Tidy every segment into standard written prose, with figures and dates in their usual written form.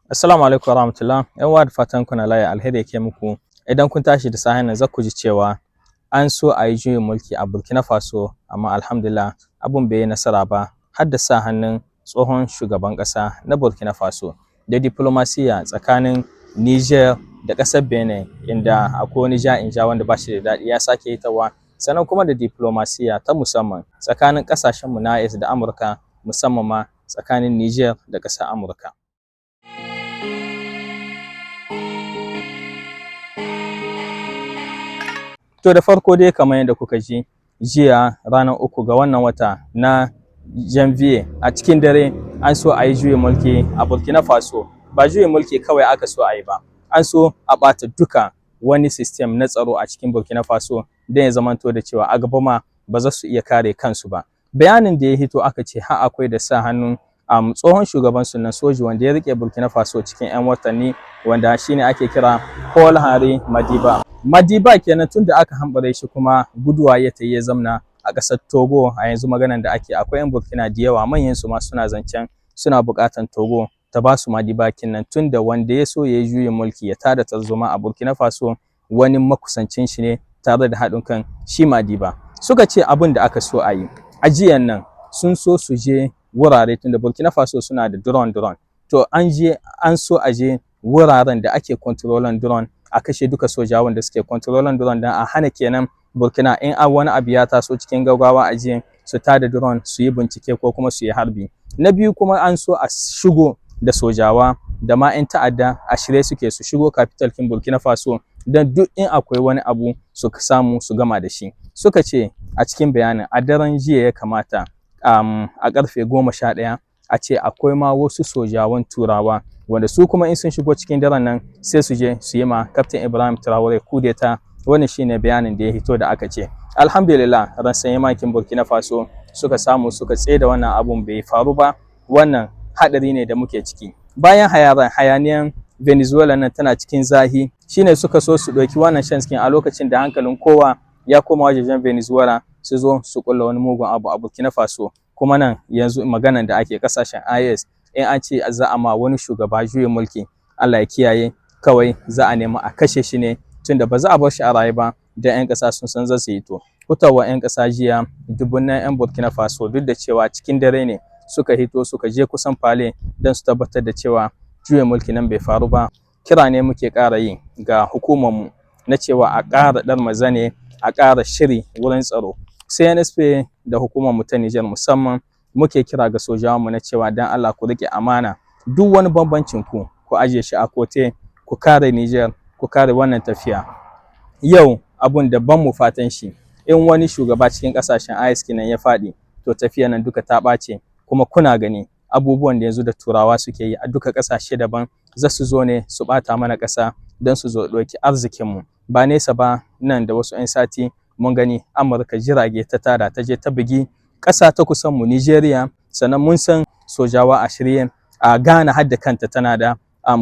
Assalamu alaikum warahmatullah. Yan uwa da fatan kuna lafiya, alheri yake muku. Idan kun tashi da safen nan za ku ji cewa an so a yi juyin mulki a Burkina Faso, amma alhamdulillah abun bai yi nasara ba, har da sa hannun tsohon shugaban ƙasa na Burkina Faso da diplomasiya tsakanin Niger da ƙasar Benin, inda akwai wani ja wanda ba shi da daɗi ya sake hitawa, sannan kuma da diplomasiya ta musamman tsakanin ƙasashenmu na IS da Amurka, musamman ma tsakanin Niger da ƙasar Amurka. To da farko dai kamar yadda kuka ji jiya ranar 3 ga wannan wata na Janvier a cikin dare an so a yi juyin mulki a Burkina Faso. Ba juyin mulki kawai aka so a yi ba, an so a ɓata duka wani system na tsaro a cikin Burkina Faso don ya zamanto da cewa a gaba ma ba za su iya kare kansu ba. Bayanin da ya hito aka ce har akwai da sa hannun tsohon shugaban sunan soji wanda ya rike Burkina Faso cikin 'yan watanni, wanda shine ake kira Paul Henri Madiba. Madiba kenan tun da aka hambare shi kuma guduwa ya tayi ya zamna a ƙasar Togo. A yanzu maganan da ake akwai 'yan Burkina da yawa, manyan su ma suna zancen suna buƙatan Togo ta ba su Madiba kenan, tun da wanda ya so ya yi juyin mulki ya tada tarzoma a Burkina Faso wani makusancin shi ne tare da haɗin kan shi Madiba. Suka ce abin da aka so a yi a jiyan nan sun so su je wurare, tun da Burkina Faso suna da drone, to an so a je wuraren da ake controlling drone, a kashe duka sojawan da suke controlling drone don a hana kenan Burkina in wani abu ya taso cikin gaggawa a jiyan su tada drone su yi bincike ko kuma su yi harbi. Na biyu kuma an so a shigo da sojawa da ma 'yan ta'adda a shirye suke su shigo capital kin Burkina Faso don duk in akwai wani abu su samu su gama da shi. Suka ce a cikin bayanin a daren jiya ya kamata a karfe 11 a ce akwai ma wasu sojawan turawa wanda su kuma in sun shigo cikin daren nan sai su je su yi ma Captain Ibrahim Traore kudeta. Wannan shine bayanin da ya hito da aka ce. Alhamdulillah ran sanye makin Burkina Faso suka samu suka tsaye da wannan abun bai faru ba. Wannan hadari ne da muke ciki. Bayan hayaniyan Venezuela nan tana cikin zahi, shine suka so su ɗauki wannan shanskin a lokacin da hankalin kowa ya koma wajejen Venezuela su zo su kulla wani mugun abu a Burkina Faso. Kuma nan yanzu maganan da ake kasashen IS in an ce za a ma wani shugaba juyin mulki, Allah ya kiyaye, kawai za a nemi a kashe shi ne, tunda ba za a bar shi a raye ba da 'yan ƙasa sun san za su yi to. Fitowar 'yan ƙasa jiya dubunnan 'yan Burkina Faso, duk da cewa cikin dare ne suka hito suka je kusan Fale don su tabbatar da cewa juyin mulki nan bai faru ba. Kira ne muke ƙara yi ga hukumarmu na cewa a ƙara ɗan mazane, a ƙara shiri wurin tsaro. CNSP da hukumarmu ta Nijar musamman muke kira ga sojawanmu na cewa dan Allah ku rike amana, duk wani bambancin ku ajiye shi a kote, ku kare Nijar, ku kare wannan tafiya. Yau abun da ban mu fatan shi, in wani shugaba cikin ƙasashen IS kenan ya faɗi, to tafiya nan duka ta ɓace. Kuma kuna gani abubuwan da yanzu da turawa suke yi a duka ƙasashe daban, za su zo ne su ɓata mana ƙasa don su zo ɗauki arzikinmu. Ba nesa ba nan da wasu 'yan sati mun gani Amurka jirage ta tada ta je ta bugi ƙasa ta kusan mu Nigeria, sannan mun san sojawa a shirye a Ghana har da kanta tana da,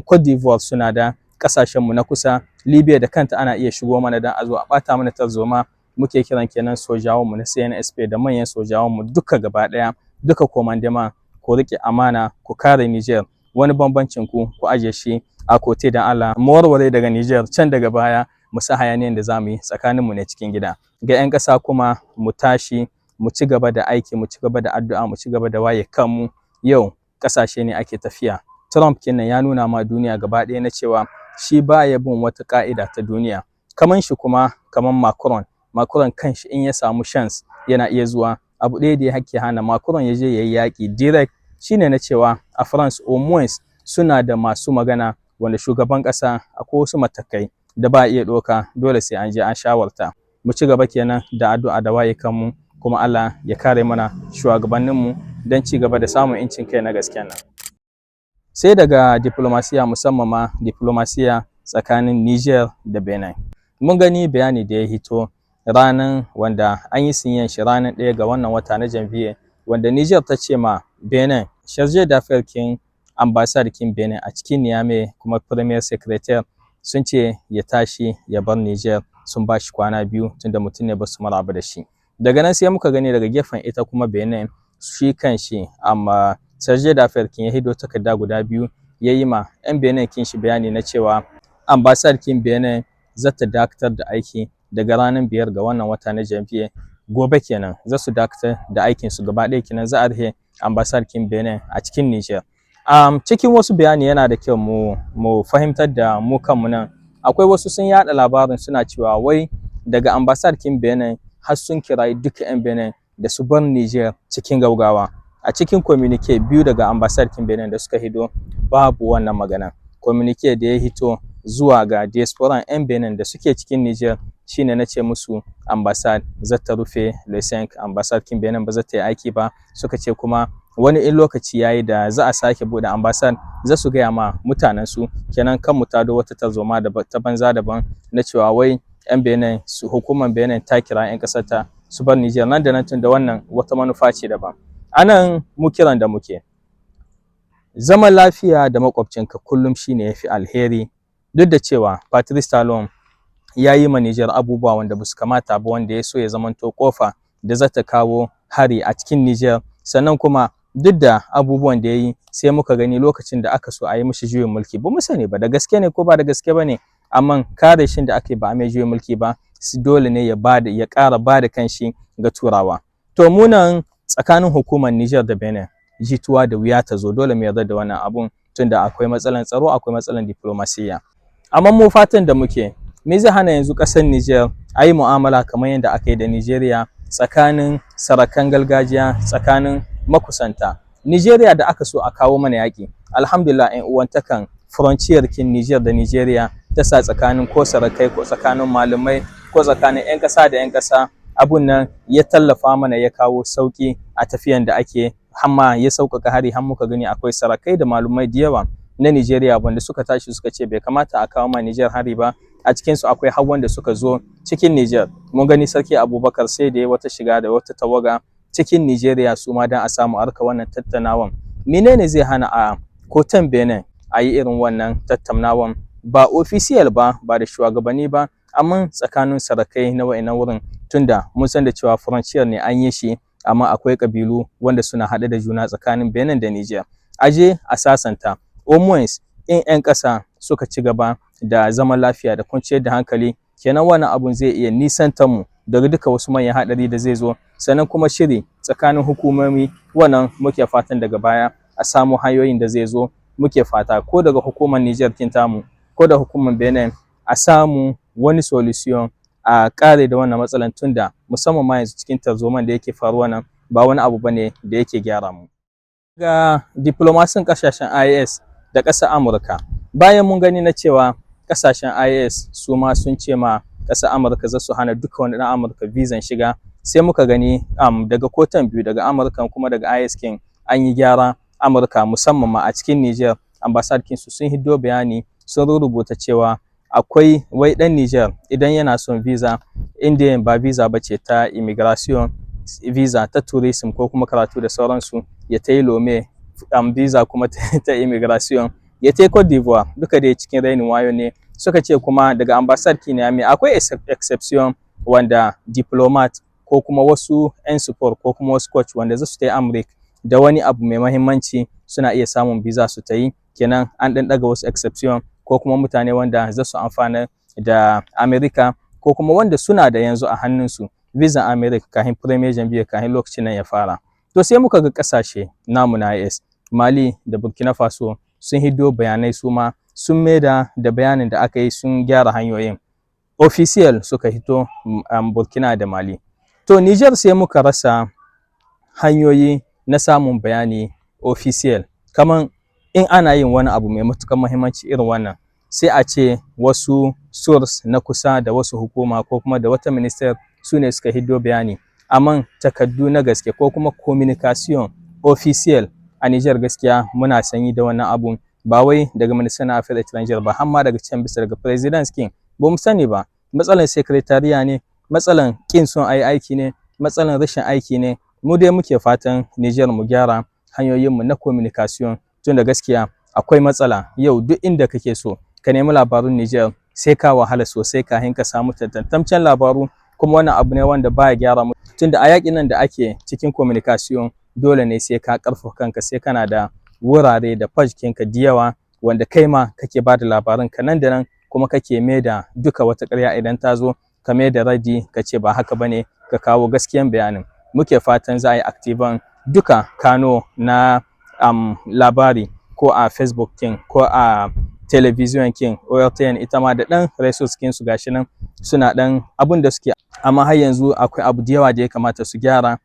Cote d'Ivoire suna da, ƙasashenmu na kusa Libya da kanta ana iya shigo mana don a zo a ɓata mana tarzoma. Muke kiran kenan sojawanmu na CNSP da manyan sojawanmu duka gaba ɗaya, duka komandema, ku riƙe amana, ku kare Niger. Wani bambancin ku ajiye shi a kote dan Allah, mu warware daga Niger, can daga baya mu sa hayaniyan da za mu yi tsakaninmu ne cikin gida. Ga 'yan ƙasa kuma mu tashi, mu ci gaba da aiki, mu ci gaba da addu'a, mu ci gaba da waye kanmu. Yau ƙasashe ne ake tafiya. Trump kenan ya nuna ma duniya gaba ɗaya na cewa shi baya bin wata ƙa'ida ta duniya. Kaman shi kuma kaman Macron kanshi in ya samu chance yana iya zuwa. Abu ɗaya da yake hana Macron ya je ya yi yaƙi direct shine na cewa a France au moins suna da masu magana, wanda shugaban ƙasa akwai wasu matakai da ba a iya ɗauka, dole sai an je an shawarta. Mu ci gaba kenan da addu'a da waye kanmu, kuma Allah ya kare mana shugabanninmu don ci gaba da samun incin kai na gaskiya nan. Sai daga diplomasiya, musamman ma diplomasiya tsakanin Niger da Benin. Mun gani bayani da ya hito ranar wanda an yi sinyan shi ranar 1 ga wannan wata na Janvier, wanda Niger ta ce ma Benin, chargé d'affaires kin ambassade kin Benin a cikin Niamey kuma premier secrétaire sun ce ya tashi ya bar Niger, sun ba shi kwana 2 tunda mutum ne ba su maraba da shi. Daga nan sai muka gani daga gefen ita kuma Benin, shi kan shi chargé d'affaires kin ya hido takarda guda 2 ya yi ma 'yan Benin kin shi bayani na cewa ambassador kin Benin za ta dakatar da aiki daga ranar 5 ga wannan wata na Janvier, gobe kenan za su dakatar da aikin su gaba ɗaya kenan, za a rufe ambassador kin Benin a cikin Niger. Cikin wasu bayani yana da kyau mu fahimtar da mu kanmu nan, akwai wasu sun yada labarin suna cewa wai daga ambassador kin Benin har sun kirayi duka 'yan Benin da su bar Niger cikin gaugawa. A cikin communique biyu daga ambassador kin Benin da suka hido babu wannan magana. Communique da ya hito zuwa ga diaspora 'yan Benin da suke cikin Niger shine na ce musu ambassad za ta rufe le 5, ambassad kin Benin ba za ta yi aiki ba. Suka ce kuma wani in lokaci yayi da za a sake bude ambassad za su gaya ma mutanen su, kenan kan mu tado wata tarzoma da ta banza daban na cewa wai 'yan Benin su hukumar Benin ta kira 'yan kasar ta su bar Niger nan da nan, tun da wannan wata manufa ce daban. Anan mu kiran da muke, zaman lafiya da makwabcinka kullum shine yafi alheri, duk da cewa Patrice Talon ya yi ma Niger abubuwa wanda ba su kamata ba, wanda ya so ya zamanto kofa da za ta kawo hari a cikin Niger. Sannan kuma duk da abubuwan da ya yi, sai muka gani lokacin da aka so a yi mishi juyin mulki, ba mu sani ba da gaske ne ko ba da gaske ba ne, amma kare shin da aka yi ba a mai juyin mulki ba, dole ne ya ƙara ba da kanshi ga Turawa. To mu nan tsakanin hukumar Niger da Benin jituwa da wuya ta zo, dole mu yarda da wannan abun, tunda akwai matsalan tsaro, akwai matsalan diplomasiya. Amma mu fatan da muke, me zai hana yanzu ƙasar Niger a yi mu'amala kamar yadda aka yi da Nigeria, tsakanin sarakan gargajiya, tsakanin makusanta. Nigeria da aka so a kawo mana yaƙi, alhamdulillah 'yan uwantakan frontier kin Niger da Nigeria ta sa tsakanin ko sarakai ko tsakanin malamai ko tsakanin 'yan ƙasa da 'yan ƙasa, abun nan ya tallafa mana, ya kawo sauƙi a tafiyan da ake, hamma ya sauƙaƙa hari, har muka gani akwai sarakai da malumai da yawa na Nigeria wanda suka tashi suka ce bai kamata a kawo ma Niger hari ba. A cikinsu akwai har wanda suka zo cikin Niger, mun gani Sarki Abubakar sai da ya wata shiga da wata tawaga cikin Nigeria su ma don a samu arka wannan tattaunawan. Menene zai hana a kotan Benin a yi irin wannan tattaunawan, ba official ba, ba da shugabanni ba, amma tsakanin sarakai na wa'annan wurin, tunda mun san da cewa frontier ne an yi shi, amma akwai kabilu wanda suna haɗe da juna tsakanin Benin da Niger. Aje a sasanta, almost in 'yan ƙasa suka ci gaba da zaman lafiya da kwanciyar da hankali, kenan wannan abun zai iya nisantar mu daga duka wasu manyan haɗari da zai zo. Sannan kuma shiri tsakanin hukumomi, wannan muke fatan daga baya a samu hanyoyin da zai zo, muke fata ko daga hukumar Niger kin tamu ko da hukumar Benin a samu wani solution a kare da wannan matsalan, tunda musamman ma yanzu cikin tarzoman da yake faruwa nan ba wani abu bane da yake gyara mu. Ga diplomasin kasashen IAS da ƙasar Amurka, bayan mun gani na cewa kasashen IAS su ma sun ce ma ƙasar Amurka za su hana duka wani ɗan Amurka vizan shiga, sai muka gani daga kotan biyu, daga Amurka kuma daga IAS kin, an yi gyara. Amurka musamman ma a cikin Niger, ambassador kinsu sun hiddo bayani, sun rubuta cewa akwai wai ɗan Niger idan yana son visa, inda ba visa ba ce ta immigration, visa ta tourism ko kuma karatu da sauransu, ya ta yi Lome, visa kuma ta immigration ya ta yi Cote d'Ivoire, duka dai cikin rainin wayo ne. Suka ce kuma daga ambassador Kiniyami akwai exception, wanda diplomat ko kuma wasu 'yan support ko kuma wasu coach wanda za su ta yi Amurka da wani abu mai mahimmanci, suna iya samun visa su ta yi. Kenan an ɗan ɗaga wasu exception, ko kuma mutane wanda za su amfana da America, ko kuma wanda suna da yanzu a hannunsu visa America kafin Premier Janvier, kafin lokacin nan ya fara. To sai muka ga ƙasashe namu na IS, Mali da Burkina Faso sun hiddo bayanai, su ma sun maida da bayanin da aka yi, sun gyara hanyoyin official suka hito Burkina da Mali. To Niger sai muka rasa hanyoyi na samun bayani official, kaman in ana yin wani abu mai matuƙar muhimmanci irin wannan, sai a ce wasu source na kusa da wasu hukuma ko kuma da wata minister su ne suka hiddo bayani, amma takardu na gaske ko kuma communication official a Niger gaskiya muna sanyi da wannan abun, ba wai daga minister na Affairs Étrangères ba, har ma daga can bisa daga president king ba mu sani ba. Matsalan secretariat ne, matsalan kin son ayi aiki ne, matsalan rashin aiki ne. Mu dai muke fatan Niger mu gyara hanyoyinmu na communication, tunda gaskiya akwai matsala. Yau duk inda kake so ka nemi labarun Niger sai ka wahala sosai kafin ka samu tantancen labaru, kuma wannan abu ne wanda baya gyara mu, tunda a yakin nan da ake cikin communication dole ne sai ka karfafa kanka, sai kana da wurare da page kinka da yawa wanda kai ma kake ba da labarin ka nan da nan, kuma kake mai da duka wata ƙarya idan ta zo ka mai da radi ka ce ba haka bane, ka kawo gaskiyan bayanin. Muke fatan za a yi activan duka kano na labari ko a Facebook king ko a television king, ORTN ita ma da ɗan resource king su gashi nan suna ɗan abin da suke, amma har yanzu akwai abu da yawa da ya kamata su gyara.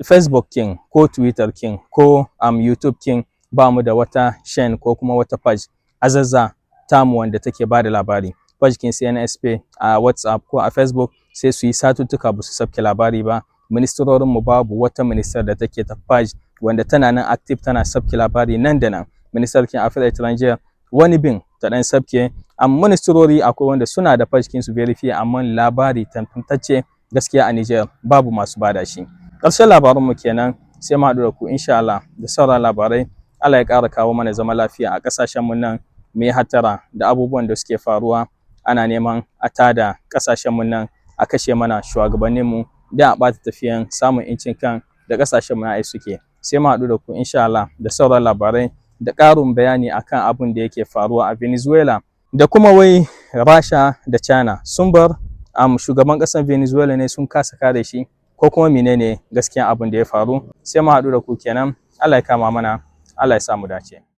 Facebook king ko Twitter king ko YouTube king ba mu da wata chain ko kuma wata page azazza tamu wanda take ba da labari. Page king CNSP a WhatsApp ko a Facebook sai su yi satuttuka ba su sabke labari ba. Ministrorinmu babu wata minister da take ta page wanda tana nan active tana sabke labari nan da nan. Minister king Affairs Étrangères wani bin ta dan sabke, amma ministrori akwai wanda suna da page king su verify, amma labari tantance gaskiya a Niger babu masu bada shi. Ƙarshen labarinmu kenan, sai mu haɗu da ku insha Allah da sauran labarai. Allah ya ƙara kawo mana zama lafiya a ƙasashenmu nan, mu yi hattara da abubuwan da suke faruwa. Ana neman a tada ƙasashenmu nan, a kashe mana shugabanninmu da a ɓata tafiyan samun incin kan da ƙasashenmu na ai suke. Sai mu haɗu da ku insha Allah da sauran labarai da ƙarin bayani akan abin da yake faruwa a Venezuela, da kuma wai Rasha da China sun bar shugaban ƙasar Venezuela ne sun kasa kare shi, ko kuma menene gaskiyan abin da ya faru. Sai mu haɗu da ku kenan. Allah ya kama mana, Allah ya samu dace.